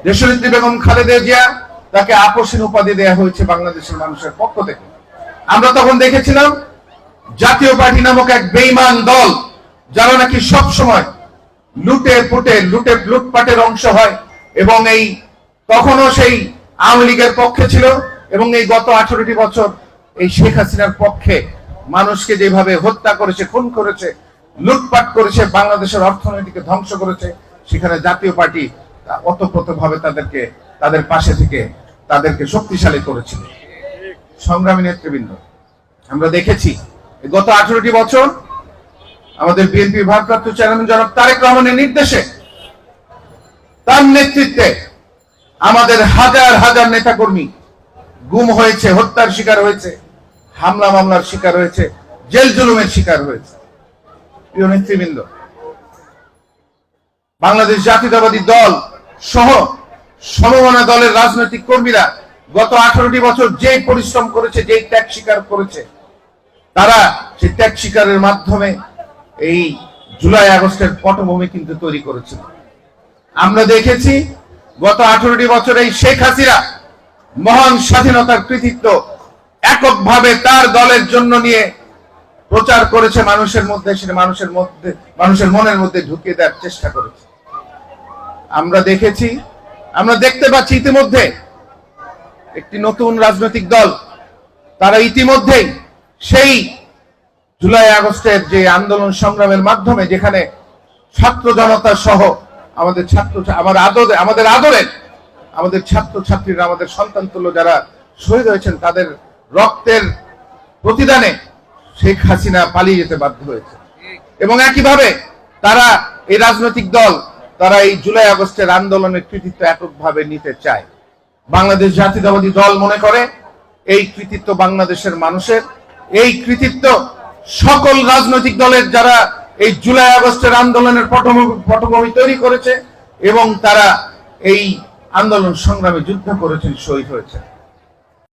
দেশনেত্রী বেগম খালেদা জিয়া তাকে আপসহীন উপাধি দেওয়া হয়েছে বাংলাদেশের মানুষের পক্ষ থেকে। আমরা তখন দেখেছিলাম জাতীয় পার্টি নামক এক বেঈমান দল, যারা নাকি সব সময় লুটপাটের অংশ হয়, এবং এই তখনও সেই আওয়ামী লীগের পক্ষে ছিল, এবং এই গত 18টি বছর এই শেখ হাসিনার পক্ষে মানুষকে যেভাবে হত্যা করেছে, খুন করেছে, লুটপাট করেছে, বাংলাদেশের অর্থনীতিকে ধ্বংস করেছে, সেখানে জাতীয় পার্টি ওতপ্রোতভাবে তাদের পাশে থেকে তাদেরকে শক্তিশালী করেছিল। সংগ্রামী নেতৃবৃন্দ, আমরা দেখেছি গত 18টি বছর আমাদের বিএনপির ভারপ্রাপ্ত চেয়ারম্যান জনাব তারেক রহমানের নির্দেশে, তার নেতৃত্বে আমাদের হাজার হাজার নেতাকর্মী গুম হয়েছে, হত্যার শিকার হয়েছে, হামলা মামলার শিকার হয়েছে, জেল জুলুমের শিকার হয়েছে। প্রিয় নেতৃবৃন্দ, বাংলাদেশ জাতীয়তাবাদী দল সহ সমমনা দলের রাজনৈতিক কর্মীরা গত 18টি বছর যে পরিশ্রম করেছে, যে ত্যাগ স্বীকার করেছে, তারা সেই ত্যাগ স্বীকারের মাধ্যমে এই জুলাই আগস্টের পটভূমি কিন্তু তৈরি করেছিল। আমরা দেখেছি গত 18টি বছর এই শেখ হাসিনা মহান স্বাধীনতার কৃতিত্ব এককভাবে তার দলের জন্য নিয়ে প্রচার করেছে মানুষের মধ্যে, সেটা মানুষের মনের মধ্যে ঢুকিয়ে দেওয়ার চেষ্টা করেছে। আমরা দেখেছি, আমরা দেখতে পাচ্ছি ইতিমধ্যে একটি নতুন রাজনৈতিক দল, তারা ইতিমধ্যেই সেই জুলাই আগস্টের যে আন্দোলন সংগ্রামের মাধ্যমে, যেখানে ছাত্র জনতা সহ আমাদের ছাত্র ছাত্রীরা, আমাদের সন্তান তুল্য যারা শহীদ হয়েছেন, তাদের রক্তের প্রতিদানে শেখ হাসিনা পালিয়ে যেতে বাধ্য হয়েছে। এবং একইভাবে তারা এই রাজনৈতিক দল, তারা এই জুলাই আগস্টের আন্দোলনের কৃতিত্ব এককভাবে নিতে চায়। বাংলাদেশ জাতীয়তাবাদী দল মনে করে এই কৃতিত্ব বাংলাদেশের মানুষের, এই কৃতিত্ব সকল রাজনৈতিক দলের যারা এই জুলাই আগস্টের আন্দোলনের পটভূমি তৈরি করেছে এবং তারা এই আন্দোলন সংগ্রামে যুদ্ধ করেছেন, শহীদ হয়েছে।